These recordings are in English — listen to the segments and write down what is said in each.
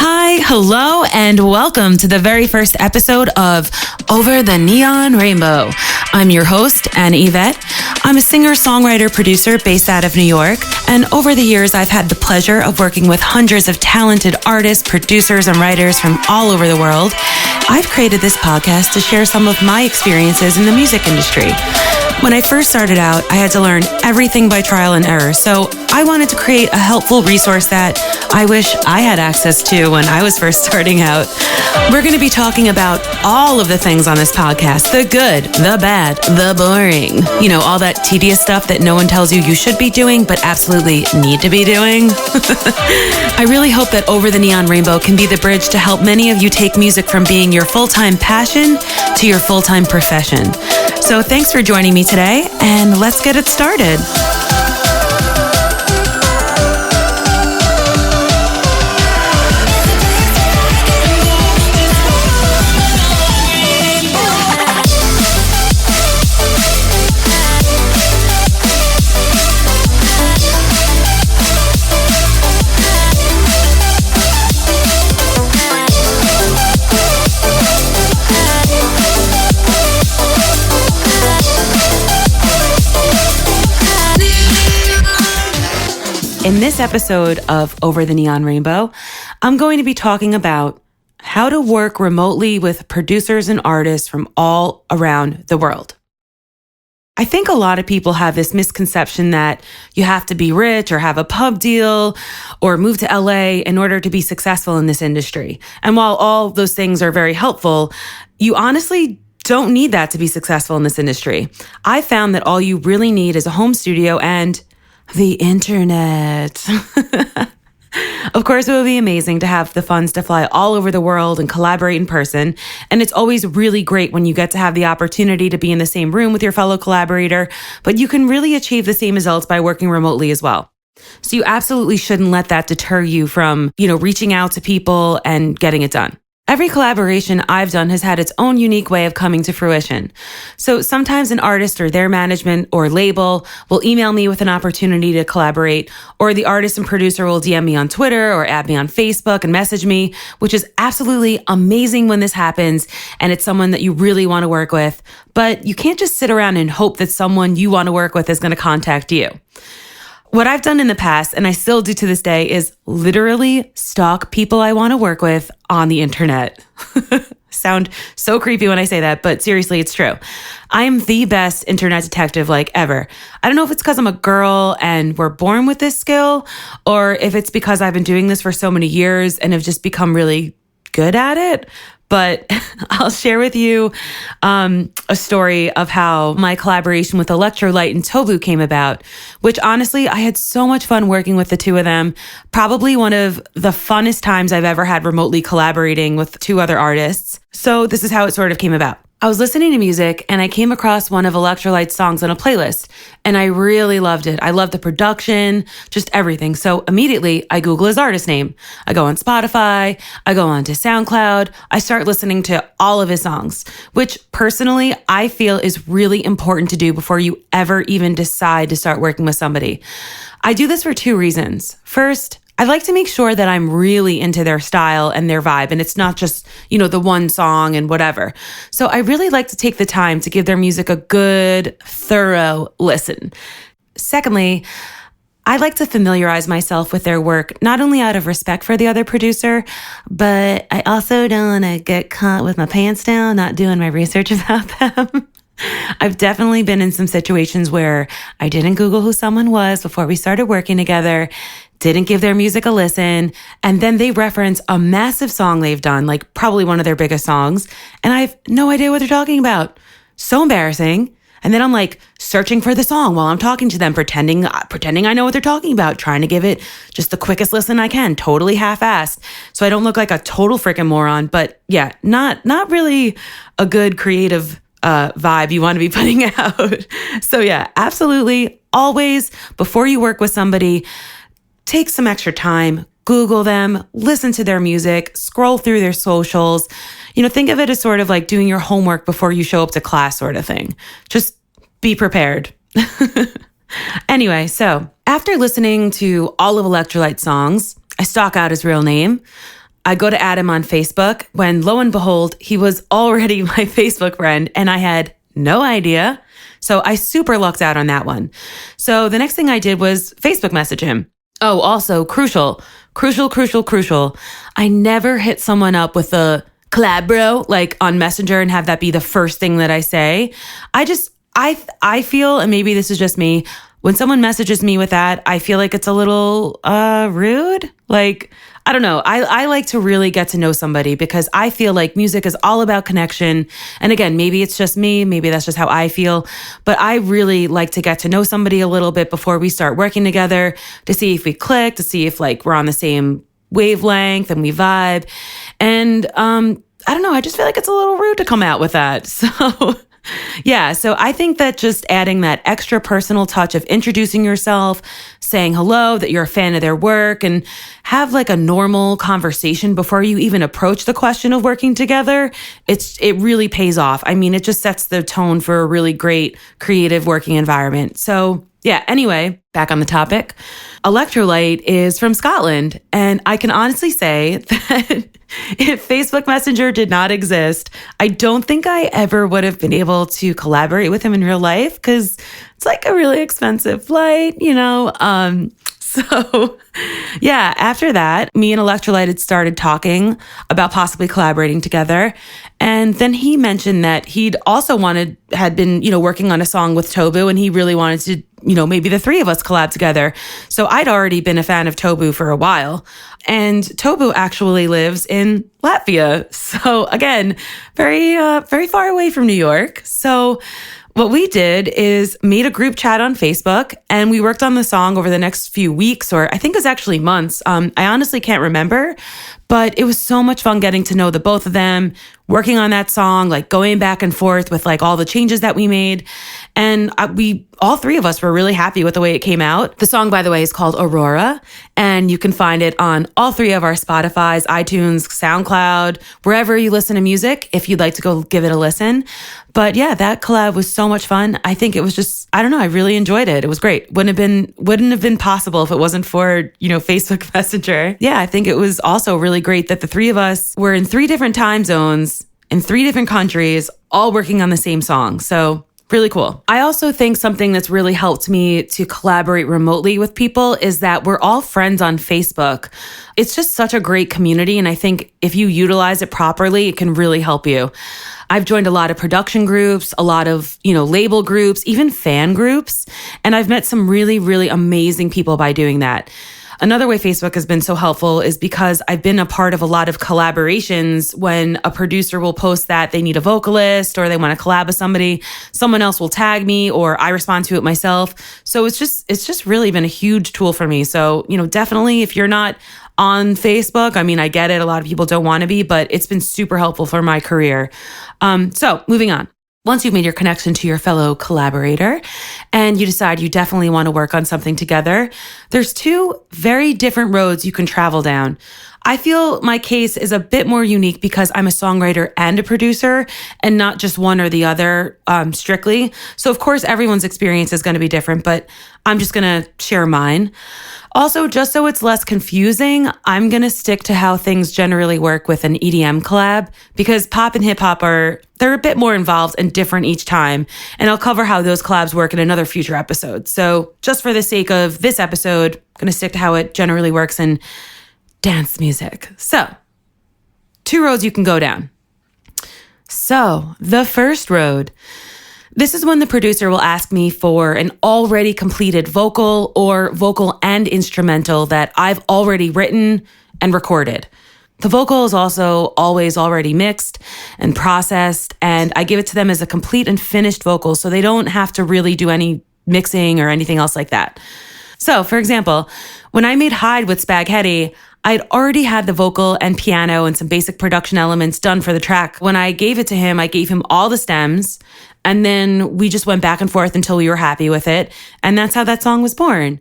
Hi, hello, and welcome to the very first episode of Over the Neon Rainbow. I'm your host, Anna Yvette. I'm a singer-songwriter-producer based out of New York, and over the years, I've had the pleasure of working with hundreds of talented artists, producers, and writers from all over the world. I've created this podcast to share some of my experiences in the music industry. When I first started out, I had to learn everything by trial and error, so I wanted to create a helpful resource that I wish I had access to when I was first starting out. We're going to be talking about all of the things on this podcast, the good, the bad, the boring. You know, all that tedious stuff that no one tells you should be doing, but absolutely need to be doing. I really hope that Over the Neon Rainbow can be the bridge to help many of you take music from being your full-time passion to your full-time profession. So thanks for joining me today, and let's get it started. In this episode of Over the Neon Rainbow, I'm going to be talking about how to work remotely with producers and artists from all around the world. I think a lot of people have this misconception that you have to be rich or have a pub deal or move to LA in order to be successful in this industry. And while all those things are very helpful, you honestly don't need that to be successful in this industry. I found that all you really need is a home studio and the internet. Of course, it would be amazing to have the funds to fly all over the world and collaborate in person. And it's always really great when you get to have the opportunity to be in the same room with your fellow collaborator, but you can really achieve the same results by working remotely as well. So you absolutely shouldn't let that deter you from, reaching out to people and getting it done. Every collaboration I've done has had its own unique way of coming to fruition. So sometimes an artist or their management or label will email me with an opportunity to collaborate, or the artist and producer will DM me on Twitter or add me on Facebook and message me, which is absolutely amazing when this happens and it's someone that you really want to work with. But you can't just sit around and hope that someone you want to work with is going to contact you. What I've done in the past, and I still do to this day, is literally stalk people I want to work with on the internet. Sound so creepy when I say that, but seriously, it's true. I am the best internet detective ever. I don't know if it's because I'm a girl and we're born with this skill, or if it's because I've been doing this for so many years and have just become really good at it. But I'll share with you a story of how my collaboration with Electro-Light and Tobu came about, which honestly, I had so much fun working with the two of them. Probably one of the funnest times I've ever had remotely collaborating with two other artists. So this is how it sort of came about. I was listening to music and I came across one of Electro-Light's songs on a playlist and I really loved it. I loved the production, just everything. So immediately I Google his artist name. I go on Spotify, I go on to SoundCloud, I start listening to all of his songs, which personally I feel is really important to do before you ever even decide to start working with somebody. I do this for two reasons. First, I like to make sure that I'm really into their style and their vibe, and it's not just, the one song and whatever. So I really like to take the time to give their music a good, thorough listen. Secondly, I like to familiarize myself with their work, not only out of respect for the other producer, but I also don't want to get caught with my pants down, not doing my research about them. I've definitely been in some situations where I didn't Google who someone was before we started working together, didn't give their music a listen, and then they reference a massive song they've done, probably one of their biggest songs, and I have no idea what they're talking about. So embarrassing. And then I'm searching for the song while I'm talking to them, pretending I know what they're talking about, trying to give it just the quickest listen I can, totally half-assed, so I don't look like a total freaking moron. But yeah, not really a good creative vibe you want to be putting out. So yeah, absolutely, always, before you work with somebody, take some extra time, Google them, listen to their music, scroll through their socials. Think of it as sort of like doing your homework before you show up to class sort of thing. Just be prepared. Anyway, so after listening to all of Electro-Light's songs, I stalk out his real name. I go to add him on Facebook when lo and behold, he was already my Facebook friend and I had no idea. So I super lucked out on that one. So the next thing I did was Facebook message him. Oh, also crucial. I never hit someone up with a collab bro, like on Messenger and have that be the first thing that I say. I feel, and maybe this is just me, when someone messages me with that, I feel like it's a little rude. Like, I don't know. I like to really get to know somebody because I feel like music is all about connection. And again, maybe it's just me. Maybe that's just how I feel. But I really like to get to know somebody a little bit before we start working together to see if we click, to see if like we're on the same wavelength and we vibe. And I don't know. I just feel like it's a little rude to come out with that. So yeah, so I think that just adding that extra personal touch of introducing yourself, saying hello, that you're a fan of their work, and have like a normal conversation before you even approach the question of working together, it really pays off. I mean, it just sets the tone for a really great creative working environment. So yeah, anyway, back on the topic. Electro-Light is from Scotland, and I can honestly say that if Facebook Messenger did not exist, I don't think I ever would have been able to collaborate with him in real life because it's like a really expensive flight, you know? So yeah, after that, me and Electro-Light had started talking about possibly collaborating together. And then he mentioned that he'd also had been, working on a song with Tobu, and he really wanted to, maybe the three of us collab together. So I'd already been a fan of Tobu for a while. And Tobu actually lives in Latvia. So again, very, very far away from New York. So what we did is made a group chat on Facebook, and we worked on the song over the next few weeks, or I think it was actually months. I honestly can't remember, but it was so much fun getting to know the both of them, working on that song, like going back and forth with like all the changes that we made. And all three of us were really happy with the way it came out. The song, by the way, is called Aurora, and you can find it on all three of our Spotify's, iTunes, SoundCloud, wherever you listen to music, if you'd like to go give it a listen. But yeah, that collab was so much fun. I think it was just, I don't know, I really enjoyed it. It was great. Wouldn't have been possible if it wasn't for, Facebook Messenger. Yeah, I think it was also really great that the three of us were in 3 different time zones in 3 different countries, all working on the same song. So really cool. I also think something that's really helped me to collaborate remotely with people is that we're all friends on Facebook. It's just such a great community. And I think if you utilize it properly, it can really help you. I've joined a lot of production groups, a lot of, label groups, even fan groups. And I've met some really, really amazing people by doing that. Another way Facebook has been so helpful is because I've been a part of a lot of collaborations when a producer will post that they need a vocalist or they want to collab with somebody, someone else will tag me or I respond to it myself. So it's just really been a huge tool for me. So, definitely if you're not on Facebook, I mean, I get it. A lot of people don't want to be, but it's been super helpful for my career. So moving on. Once you've made your connection to your fellow collaborator and you decide you definitely want to work on something together, there's 2 very different roads you can travel down. I feel my case is a bit more unique because I'm a songwriter and a producer and not just one or the other strictly. So of course, everyone's experience is going to be different, but I'm just going to share mine. Also, just so it's less confusing, I'm going to stick to how things generally work with an EDM collab because pop and hip hop they're a bit more involved and different each time. And I'll cover how those collabs work in another future episode. So just for the sake of this episode, I'm going to stick to how it generally works in dance music. So 2 roads you can go down. So the first road, this is when the producer will ask me for an already completed vocal or vocal and instrumental that I've already written and recorded. The vocal is also always already mixed and processed, and I give it to them as a complete and finished vocal so they don't have to really do any mixing or anything else like that. So, for example, when I made Hide with Spaghetti, I'd already had the vocal and piano and some basic production elements done for the track. When I gave it to him, I gave him all the stems, and then we just went back and forth until we were happy with it. And that's how that song was born.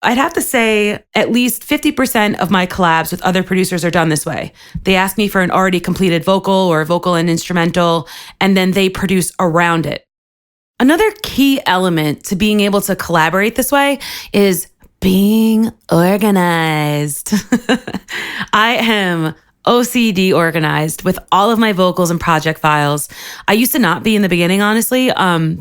I'd have to say at least 50% of my collabs with other producers are done this way. They ask me for an already completed vocal or vocal and instrumental, and then they produce around it. Another key element to being able to collaborate this way is being organized. I am OCD organized with all of my vocals and project files. I used to not be in the beginning, honestly,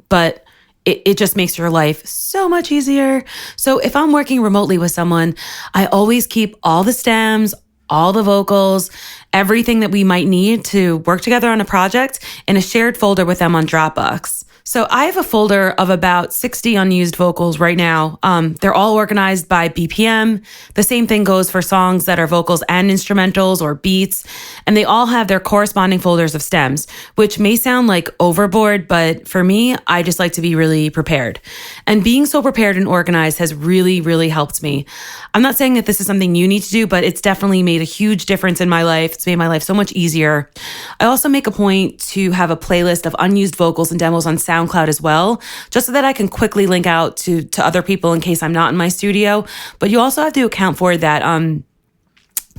but it just makes your life so much easier. So if I'm working remotely with someone, I always keep all the stems, all the vocals, everything that we might need to work together on a project in a shared folder with them on Dropbox. So I have a folder of about 60 unused vocals right now. They're all organized by BPM. The same thing goes for songs that are vocals and instrumentals or beats. And they all have their corresponding folders of stems, which may sound like overboard, but for me, I just like to be really prepared. And being so prepared and organized has really, really helped me. I'm not saying that this is something you need to do, but it's definitely made a huge difference in my life. It's made my life so much easier. I also make a point to have a playlist of unused vocals and demos on SoundCloud as well, just so that I can quickly link out to other people in case I'm not in my studio. But you also have to account for that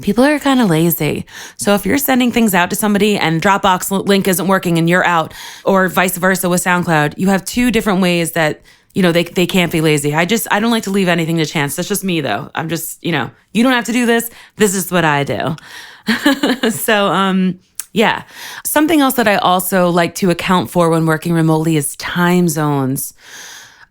people are kind of lazy. So if you're sending things out to somebody and Dropbox link isn't working and you're out, or vice versa with SoundCloud, you have two different ways that they can't be lazy. I don't like to leave anything to chance. That's just me though. I'm just, you don't have to do this. This is what I do. So, yeah. Something else that I also like to account for when working remotely is time zones.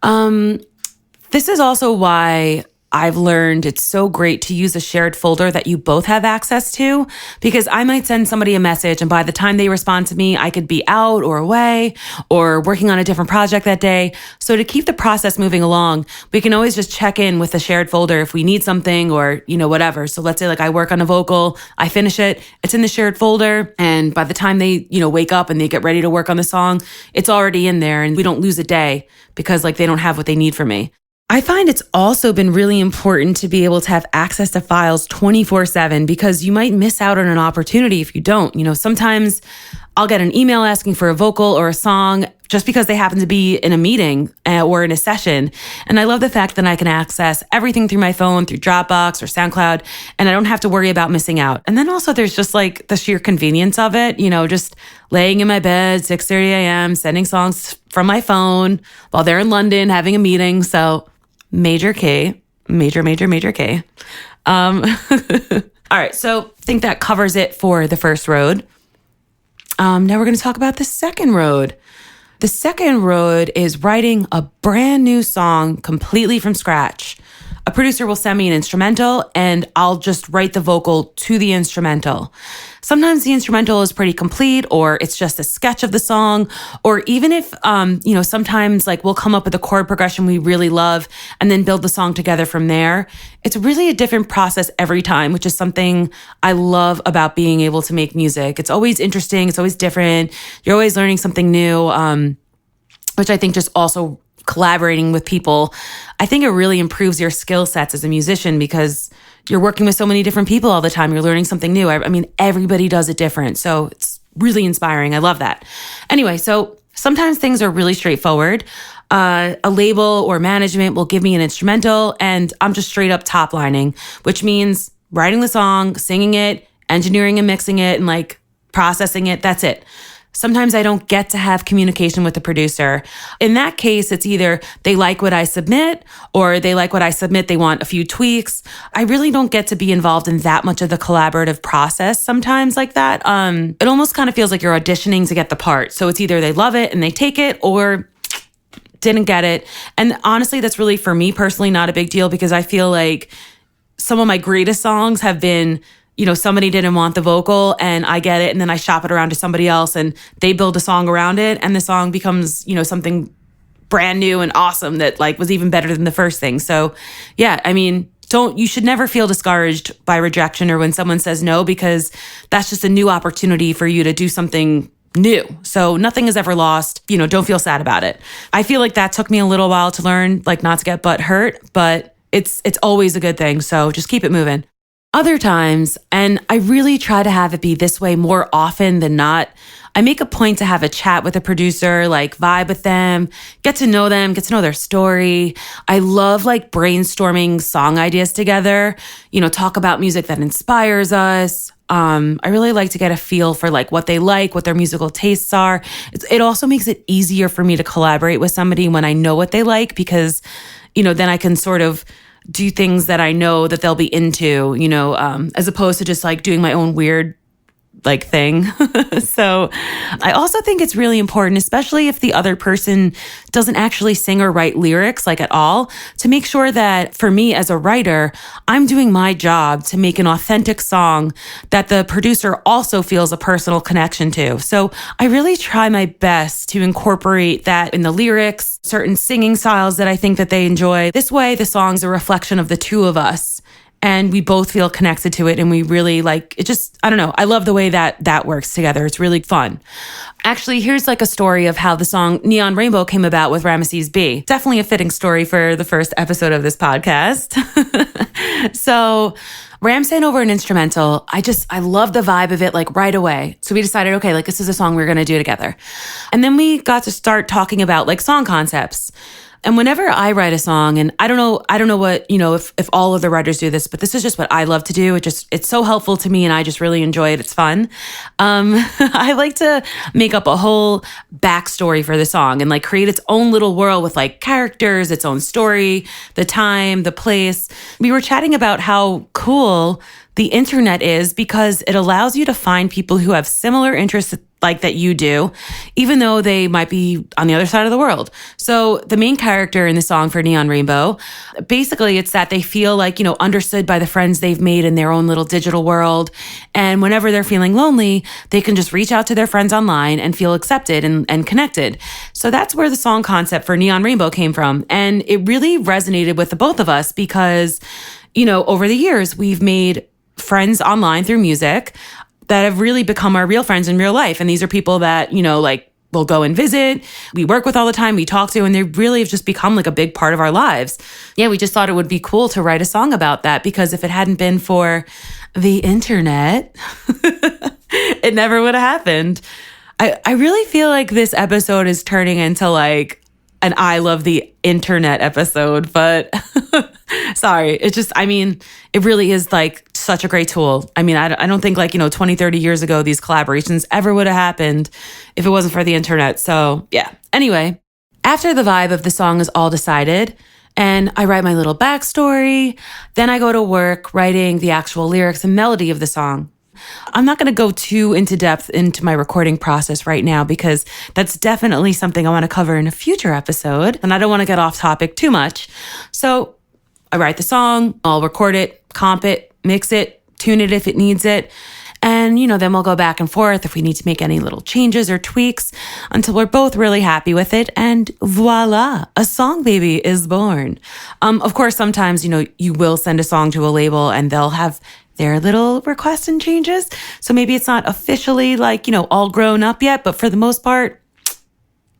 This is also why I've learned it's so great to use a shared folder that you both have access to, because I might send somebody a message and by the time they respond to me, I could be out or away or working on a different project that day. So to keep the process moving along, we can always just check in with the shared folder if we need something or, whatever. So let's say like I work on a vocal, I finish it, it's in the shared folder. And by the time they, wake up and they get ready to work on the song, it's already in there and we don't lose a day because like they don't have what they need from me. I find it's also been really important to be able to have access to files 24/7 because you might miss out on an opportunity if you don't. Sometimes I'll get an email asking for a vocal or a song just because they happen to be in a meeting or in a session. And I love the fact that I can access everything through my phone, through Dropbox or SoundCloud, and I don't have to worry about missing out. And then also there's just like the sheer convenience of it, just laying in my bed, 6:30 a.m., sending songs from my phone while they're in London having a meeting. So major K, major K. All right, so I think that covers it for the first road. Now we're going to talk about the second road. The second road is writing a brand new song completely from scratch. A producer will send me an instrumental and I'll just write the vocal to the instrumental. Sometimes the instrumental is pretty complete or it's just a sketch of the song. Or even if, sometimes like we'll come up with a chord progression we really love and then build the song together from there. It's really a different process every time, which is something I love about being able to make music. It's always interesting. It's always different. You're always learning something new, which I think just also collaborating with people, I think it really improves your skill sets as a musician because you're working with so many different people all the time. You're learning something new. I mean, everybody does it different. So it's really inspiring. I love that. Anyway, so sometimes things are really straightforward. A label or management will give me an instrumental and I'm just straight up top lining, which means writing the song, singing it, engineering and mixing it, and like processing it. That's it. Sometimes I don't get to have communication with the producer. In that case, it's either they like what I submit or they like what I submit, they want a few tweaks. I really don't get to be involved in that much of the collaborative process sometimes like that. It almost kind of feels like you're auditioning to get the part. So it's either they love it and they take it or didn't get it. And honestly, that's really, for me personally, not a big deal because I feel like some of my greatest songs have been, somebody didn't want the vocal and I get it. And then I shop it around to somebody else and they build a song around it. And the song becomes, something brand new and awesome that like was even better than the first thing. So yeah, I mean, you should never feel discouraged by rejection or when someone says no, because that's just a new opportunity for you to do something new. So nothing is ever lost. Don't feel sad about it. I feel like that took me a little while to learn, like not to get butt hurt, but it's always a good thing. So just keep it moving. Other times, and I really try to have it be this way more often than not, I make a point to have a chat with a producer, like vibe with them, get to know their story. I love like brainstorming song ideas together, talk about music that inspires us. I really like to get a feel for like what they like, what their musical tastes are. It also makes it easier for me to collaborate with somebody when I know what they like because, then I can sort of do things that I know that they'll be into, as opposed to just like doing my own weird like thing. So I also think it's really important, especially if the other person doesn't actually sing or write lyrics like at all, to make sure that for me as a writer, I'm doing my job to make an authentic song that the producer also feels a personal connection to. So I really try my best to incorporate that in the lyrics, certain singing styles that I think that they enjoy. This way, the song's a reflection of the two of us. And we both feel connected to it, and we really like it. Just, I don't know. I love the way that works together. It's really fun. Actually, here's like a story of how the song Neon Rainbow came about with Ramesses B. Definitely a fitting story for the first episode of this podcast. So Ram sent over an instrumental. I love the vibe of it like right away. So we decided, okay, like this is a song we're going to do together. And then we got to start talking about like song concepts. And whenever I write a song, and I don't know what, if all of the writers do this, but this is just what I love to do. It's so helpful to me and I just really enjoy it. It's fun. I like to make up a whole backstory for the song and like create its own little world with like characters, its own story, the time, the place. We were chatting about how cool the internet is because it allows you to find people who have similar interests like that you do, even though they might be on the other side of the world. So the main character in the song for Neon Rainbow, basically it's that they feel like, understood by the friends they've made in their own little digital world. And whenever they're feeling lonely, they can just reach out to their friends online and feel accepted and connected. So that's where the song concept for Neon Rainbow came from. And it really resonated with the both of us because, over the years, we've made friends online through music that have really become our real friends in real life. And these are people that, we'll go and visit, we work with all the time, we talk to, and they really have just become like a big part of our lives. Yeah, we just thought it would be cool to write a song about that because if it hadn't been for the internet, it never would have happened. I really feel like this episode is turning into like an I love the internet episode, but sorry. It really is like such a great tool. I don't think like, 20, 30 years ago, these collaborations ever would have happened if it wasn't for the internet. So yeah. Anyway, after the vibe of the song is all decided and I write my little backstory, then I go to work writing the actual lyrics and melody of the song. I'm not going to go too into depth into my recording process right now because that's definitely something I want to cover in a future episode. And I don't want to get off topic too much. So I write the song, I'll record it, comp it, mix it, tune it if it needs it. And, then we'll go back and forth if we need to make any little changes or tweaks until we're both really happy with it. And voila, a song baby is born. Of course, sometimes, you will send a song to a label and they'll have their little requests and changes. So maybe it's not officially like, all grown up yet, but for the most part,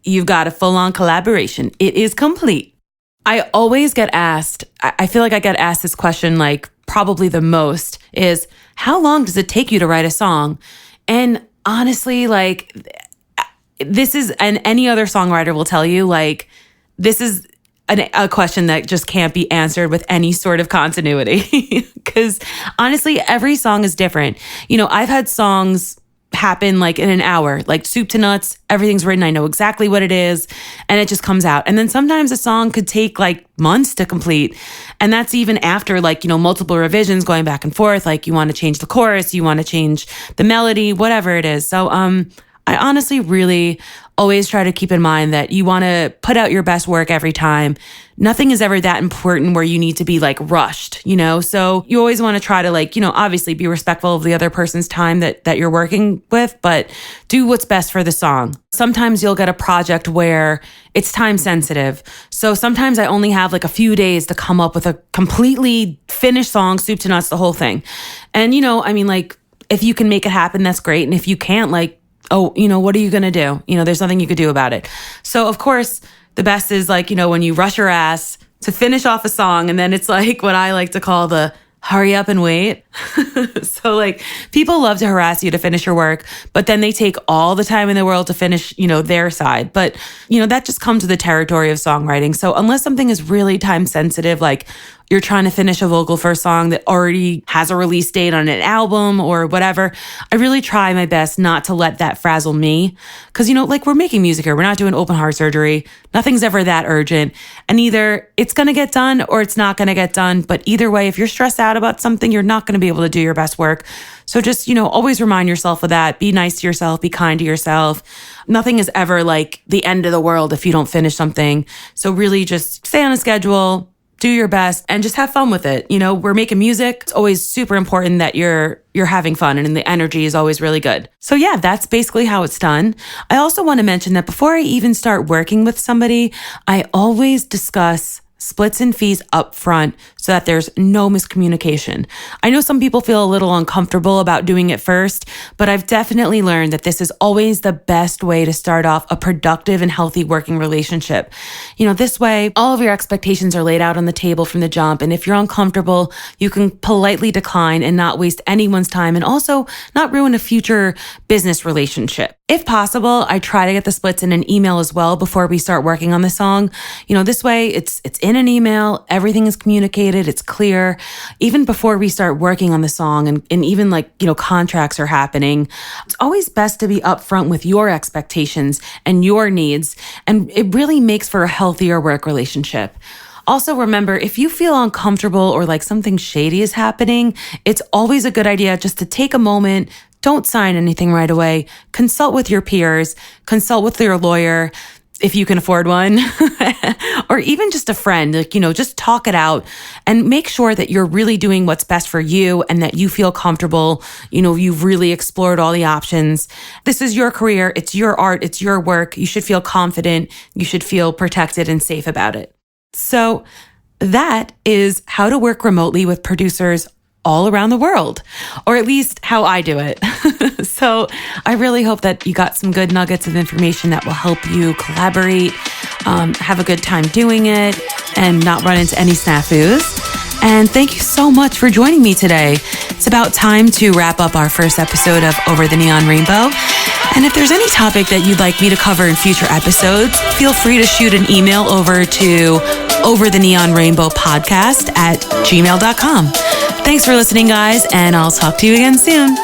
you've got a full-on collaboration. It is complete. I always get asked, I feel like I get asked this question like probably the most is, how long does it take you to write a song? And honestly, like this is, and any other songwriter will tell you, like, this is a question that just can't be answered with any sort of continuity. Because honestly, every song is different. I've had songs happen like in an hour, like soup to nuts, everything's written, I know exactly what it is, and it just comes out. And then sometimes a song could take like months to complete. And that's even after like, multiple revisions going back and forth. Like you want to change the chorus, you want to change the melody, whatever it is. So, I honestly really always try to keep in mind that you want to put out your best work every time. Nothing is ever that important where you need to be like rushed, So you always want to try to like, obviously be respectful of the other person's time that you're working with, but do what's best for the song. Sometimes you'll get a project where it's time sensitive. So sometimes I only have like a few days to come up with a completely finished song, soup to nuts, the whole thing. And, like if you can make it happen, that's great. And if you can't, like, oh, what are you going to do? There's nothing you could do about it. So of course, the best is like, when you rush your ass to finish off a song, and then it's like what I like to call the hurry up and wait. So like people love to harass you to finish your work, but then they take all the time in the world to finish, their side. But, that just comes with the territory of songwriting. So unless something is really time sensitive, like you're trying to finish a vocal for a song that already has a release date on an album or whatever, I really try my best not to let that frazzle me. Because, like we're making music here. We're not doing open heart surgery. Nothing's ever that urgent. And either it's going to get done or it's not going to get done. But either way, if you're stressed out about something, you're not going to be able to do your best work. So just, always remind yourself of that. Be nice to yourself. Be kind to yourself. Nothing is ever like the end of the world if you don't finish something. So really just stay on a schedule, do your best, and just have fun with it. We're making music. It's always super important that you're having fun, and the energy is always really good. So yeah, that's basically how it's done. I also want to mention that before I even start working with somebody, I always discuss splits and fees up front so that there's no miscommunication. I know some people feel a little uncomfortable about doing it first, but I've definitely learned that this is always the best way to start off a productive and healthy working relationship. This way, all of your expectations are laid out on the table from the jump. And if you're uncomfortable, you can politely decline and not waste anyone's time and also not ruin a future business relationship. If possible, I try to get the splits in an email as well before we start working on the song. This way it's in an email, everything is communicated, it's clear. Even before we start working on the song and even contracts are happening, it's always best to be upfront with your expectations and your needs. And it really makes for a healthier work relationship. Also, remember, if you feel uncomfortable or like something shady is happening, it's always a good idea just to take a moment. Don't sign anything right away. Consult with your peers, consult with your lawyer if you can afford one, or even just a friend, just talk it out and make sure that you're really doing what's best for you and that you feel comfortable. You've really explored all the options. This is your career. It's your art. It's your work. You should feel confident. You should feel protected and safe about it. So that is how to work remotely with producers all around the world, or at least how I do it. So I really hope that you got some good nuggets of information that will help you collaborate, have a good time doing it, and not run into any snafus. And thank you so much for joining me today. It's about time to wrap up our first episode of Over the Neon Rainbow. And if there's any topic that you'd like me to cover in future episodes, feel free to shoot an email over to overtheneonrainbowpodcast@gmail.com. Thanks for listening, guys, and I'll talk to you again soon.